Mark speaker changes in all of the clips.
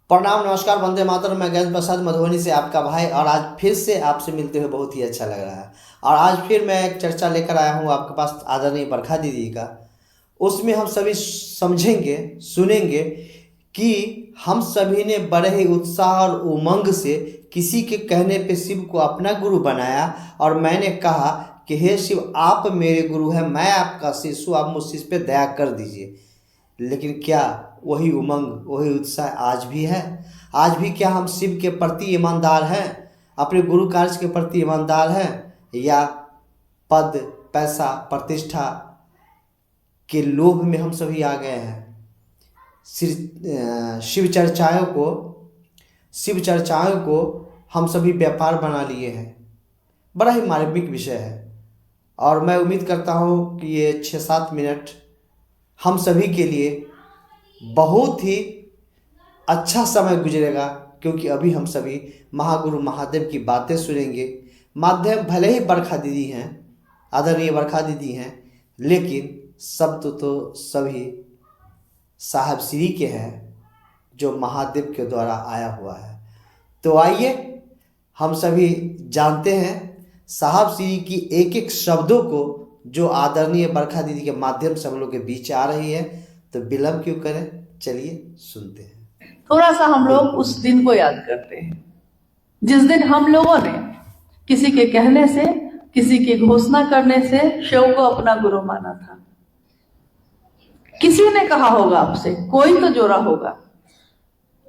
Speaker 1: प्रणाम, नमस्कार, वंदे मातरम। मैं गैस प्रसाद मधुबनी से आपका भाई, और आज फिर से आपसे मिलते हुए बहुत ही अच्छा लग रहा है। और आज फिर मैं एक चर्चा लेकर आया हूँ आपके पास, आदरणीय बरखा दीदी का। उसमें हम सभी समझेंगे, सुनेंगे कि हम सभी ने बड़े ही उत्साह और उमंग से किसी के कहने पे शिव को अपना गुरु बनाया। और मैंने कहा कि हे शिव, आप मेरे गुरु हैं, मैं आपका शिष्य हूँ, आप मुझ पे दया कर दीजिए। लेकिन क्या वही उमंग, वही उत्साह आज भी है? आज भी क्या हम शिव के प्रति ईमानदार हैं, अपने गुरु कार्य के प्रति ईमानदार हैं, या पद, पैसा, प्रतिष्ठा के लोभ में हम सभी आ गए हैं? शिव चर्चाओं को शिव चर्चाओं को हम सभी व्यापार बना लिए हैं। बड़ा ही मार्मिक विषय है, और मैं उम्मीद करता हूँ कि ये 6-7 मिनट हम सभी के लिए बहुत ही अच्छा समय गुजरेगा, क्योंकि अभी हम सभी महागुरु महादेव की बातें सुनेंगे। माध्यम भले ही बरखा दीदी हैं, आदरणीय बरखा दीदी हैं, लेकिन शब्द तो सभी साहब श्री के हैं, जो महादेव के द्वारा आया हुआ है। तो आइए हम सभी जानते हैं साहब श्री की एक एक शब्दों को, जो आदरणीय बरखा दीदी के माध्यम से हम लोग के बीच आ रही है। तो विलंब क्यों करें, चलिए सुनते हैं।
Speaker 2: थोड़ा सा हम लोग उस दिन को याद करते हैं जिस दिन हम लोगों ने किसी के कहने से, किसी की घोषणा करने से शिव को अपना गुरु माना था। किसी ने कहा होगा आपसे, कोई तो जोड़ा होगा,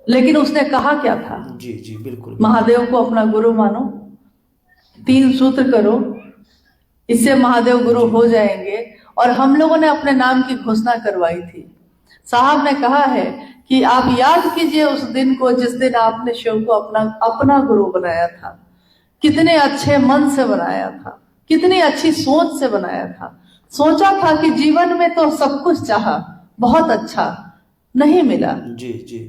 Speaker 2: लेकिन उसने कहा क्या था?
Speaker 1: जी जी बिल्कुल।
Speaker 2: महादेव को अपना गुरु मानो, 3 सूत्र करो, इससे महादेव गुरु हो जाएंगे। और हम लोगों ने अपने नाम की घोषणा करवाई थी। साहब ने कहा है कि आप याद कीजिए उस दिन को जिस दिन आपने शिव को अपना गुरु बनाया था। कितने अच्छे मन से बनाया था, कितनी अच्छी सोच से बनाया था। सोचा था कि जीवन में तो सब कुछ चाहा, बहुत अच्छा, नहीं मिला।
Speaker 1: जी जी।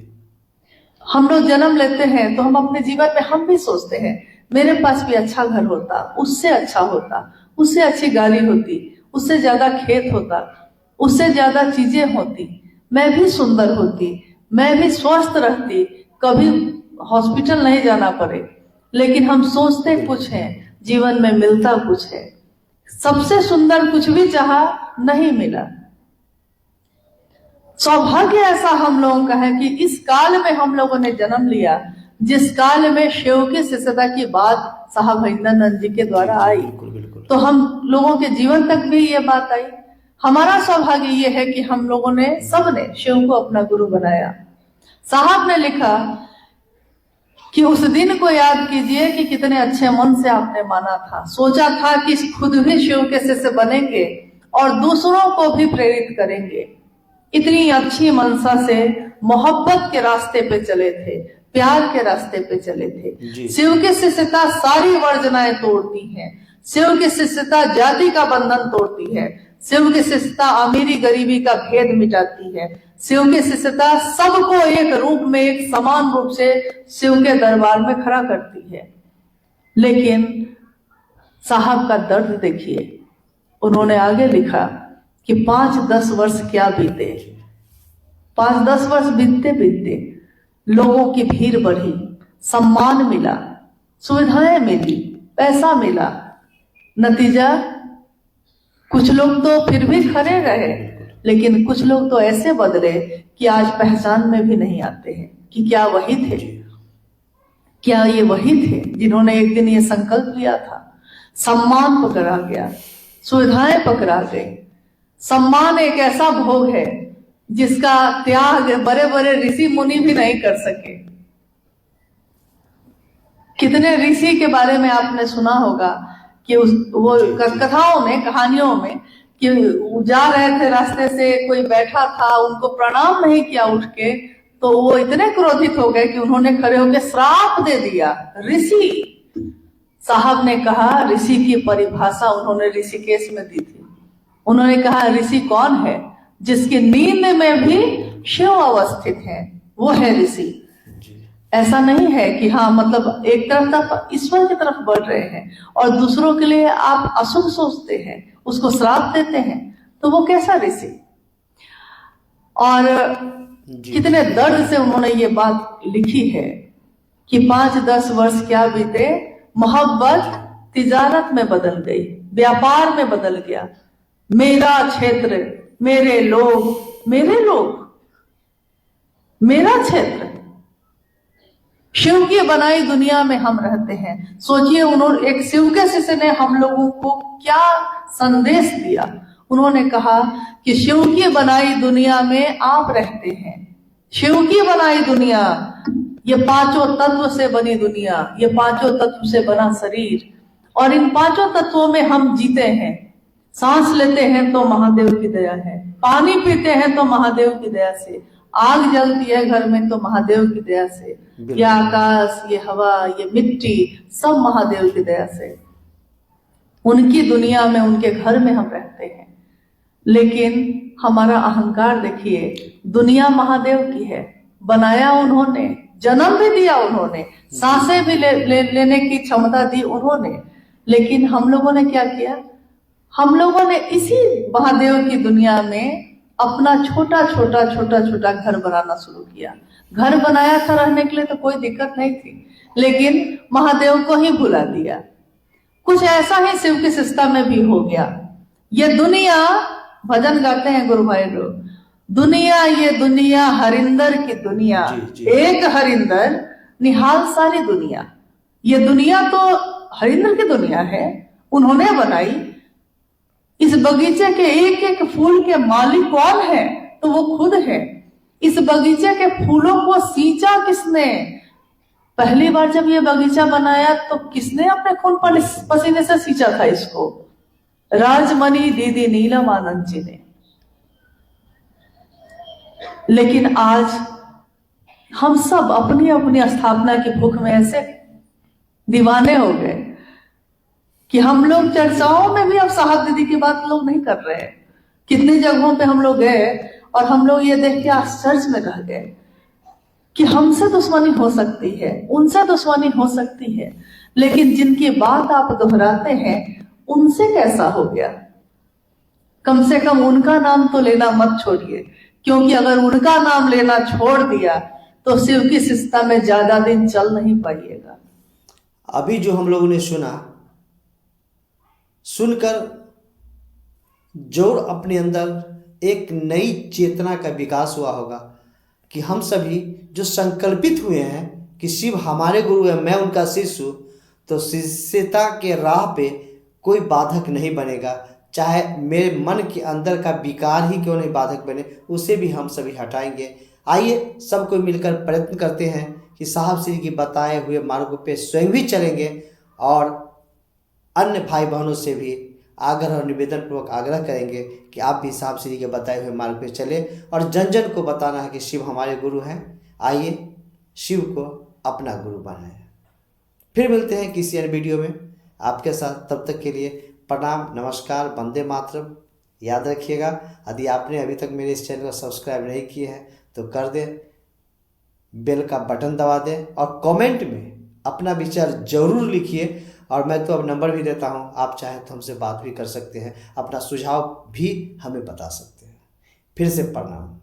Speaker 2: हम लोग जन्म लेते हैं तो हम अपने जीवन में हम भी सोचते हैं मेरे पास भी अच्छा घर होता, उससे अच्छा होता, उससे अच्छी गाड़ी होती, उससे ज्यादा खेत होता, उससे ज्यादा चीजें होती, मैं भी सुंदर होती, मैं भी स्वस्थ रहती, कभी हॉस्पिटल नहीं जाना पड़े। लेकिन हम सोचते कुछ है, जीवन में मिलता कुछ है। सबसे सुंदर कुछ भी चाहा, नहीं मिला। सौभाग्य ऐसा हम लोगों का है कि इस काल में हम लोगों ने जन्म लिया, जिस काल में शिव की शिष्यता की बात साहब हरिंदर जी के द्वारा आई। तो हम लोगों के जीवन तक भी ये बात आई। हमारा सौभाग्य ये है कि हम लोगों ने, सबने शिव को अपना गुरु बनाया। साहब ने लिखा कि उस दिन को याद कीजिए कि कितने अच्छे मन से आपने माना था, सोचा था कि खुद भी शिव के शिष्य बनेंगे और दूसरों को भी प्रेरित करेंगे। इतनी अच्छी मनसा से मोहब्बत के रास्ते पे चले थे, प्यार के रास्ते पे चले थे। शिव की शिष्यता सारी वर्जनाएं तोड़ती है। शिव की शिष्यता जाति का बंधन तोड़ती है। शिव की शिष्यता अमीरी गरीबी का भेद मिटाती है। शिव की शिष्यता सबको एक रूप में, एक समान रूप से शिव के दरबार में खड़ा करती है। लेकिन साहब का दर्द देखिए। उन्होंने आगे लिखा कि 5-10 वर्ष क्या बीते। 5-10 वर्ष बीतते बीतते लोगों की भीड़ बढ़ी, सम्मान मिला, सुविधाएं मिली, पैसा मिला। नतीजा, कुछ लोग तो फिर भी खड़े रहे, लेकिन कुछ लोग तो ऐसे बदले कि आज पहचान में भी नहीं आते हैं कि क्या वही थे, क्या ये वही थे जिन्होंने एक दिन ये संकल्प लिया था। सम्मान पकड़ा गया, सुविधाएं पकड़ा गई। सम्मान एक ऐसा भोग है जिसका त्याग बड़े बड़े ऋषि मुनि भी नहीं कर सके। कितने ऋषि के बारे में आपने सुना होगा कि वो कथाओं में, कहानियों में, कि जा रहे थे रास्ते से, कोई बैठा था, उनको प्रणाम नहीं किया उठ के, तो वो इतने क्रोधित हो गए कि उन्होंने खड़े होकर श्राप दे दिया। ऋषि साहब ने कहा, ऋषि की परिभाषा उन्होंने ऋषिकेश में दी थी। उन्होंने कहा, ऋषि कौन है? जिसकी नींद में भी शिव अवस्थित है, वो है ऋषि। ऐसा नहीं है कि हाँ, मतलब एक तरफ ईश्वर की तरफ बढ़ रहे हैं और दूसरों के लिए आप अशुभ सोचते हैं, उसको श्राप देते हैं, तो वो कैसा ऋषि? और
Speaker 1: जी।
Speaker 2: कितने दर्द से उन्होंने ये बात लिखी है कि 5-10 वर्ष क्या बीते, मोहब्बत तिजारत में बदल गई, व्यापार में बदल गया। मेरा क्षेत्र, मेरे लोग, मेरे लोग, मेरा क्षेत्र, शिव की बनाई दुनिया में हम रहते हैं। सोचिए, उन्होंने एक शिव के शिष्य ने हम लोगों को क्या संदेश दिया। उन्होंने कहा कि शिव की बनाई दुनिया में आप रहते हैं। शिव की बनाई दुनिया, ये पांचों तत्व से बनी दुनिया, ये पांचों तत्व से बना शरीर, और इन पांचों तत्वों में हम जीते हैं। सांस लेते हैं तो महादेव की दया है, पानी पीते हैं तो महादेव की दया से, आग जलती है घर में तो महादेव की दया से, ये आकाश, ये हवा, ये मिट्टी, सब महादेव की दया से। उनकी दुनिया में, उनके घर में हम रहते हैं। लेकिन हमारा अहंकार देखिए, दुनिया महादेव की है, बनाया उन्होंने, जन्म भी दिया उन्होंने, सांसें भी लेने की क्षमता दी उन्होंने। लेकिन हम लोगों ने क्या किया? हम लोगों ने इसी महादेव की दुनिया में अपना छोटा छोटा घर बनाना शुरू किया। घर बनाया था रहने के लिए तो कोई दिक्कत नहीं थी, लेकिन महादेव को ही भुला दिया। कुछ ऐसा ही शिव की शिष्टता में भी हो गया। ये दुनिया, भजन गाते हैं गुरु भाई लोग, दुनिया ये दुनिया हरिंदर की दुनिया, एक हरिंदर निहाल सारी दुनिया। ये दुनिया तो हरिंदर की दुनिया है, उन्होंने बनाई। इस बगीचे के एक एक फूल के मालिक कौन है? तो वो खुद है। इस बगीचे के फूलों को सींचा किसने? पहली बार जब ये बगीचा बनाया तो किसने अपने खून पसीने से सींचा था इसको? राजमणि दीदी नीलम आनंद जी ने। लेकिन आज हम सब अपनी अपनी स्थापना की भूख में ऐसे दीवाने हो गए कि हम लोग चर्चाओं में भी अब साहब दीदी की बात लोग नहीं कर रहे हैं। कितनी जगहों पे हम लोग गए और हम लोग ये देख के आश्चर्य में रह गए कि हमसे दुश्मनी हो सकती है, उनसे दुश्मनी हो सकती है, लेकिन जिनकी बात आप दोहराते हैं उनसे कैसा हो गया? कम से कम उनका नाम तो लेना मत छोड़िए, क्योंकि अगर उनका नाम लेना छोड़ दिया तो शिव की शिष्टता में ज्यादा दिन चल नहीं पाइएगा।
Speaker 1: अभी जो हम लोगों ने सुनकर जरूर अपने अंदर एक नई चेतना का विकास हुआ होगा कि हम सभी जो संकल्पित हुए हैं कि शिव हमारे गुरु है, मैं उनका शिष्य हूँ, तो शिष्यता के राह पे कोई बाधक नहीं बनेगा। चाहे मेरे मन के अंदर का विकार ही क्यों नहीं बाधक बने, उसे भी हम सभी हटाएंगे। आइए सबको मिलकर प्रयत्न करते हैं कि साहब श्री की बताए हुए मार्गों पे स्वयं भी चलेंगे और अन्य भाई बहनों से भी आग्रह और निवेदन पूर्वक आग्रह करेंगे कि आप भी साहब श्री के बताए हुए मार्ग पे चले और जन जन को बताना है कि शिव हमारे गुरु हैं। आइए शिव को अपना गुरु बनाएं। फिर मिलते हैं किसी अन्य वीडियो में आपके साथ। तब तक के लिए प्रणाम, नमस्कार, वंदे मातरम। याद रखिएगा, यदि आपने अभी तक मेरे इस चैनल को सब्सक्राइब नहीं किए हैं तो कर दें, बेल का बटन दबा दें और कमेंट में अपना विचार जरूर लिखिए। और मैं तो अब नंबर भी देता हूं, आप चाहें तो हमसे बात भी कर सकते हैं, अपना सुझाव भी हमें बता सकते हैं। फिर से प्रणाम।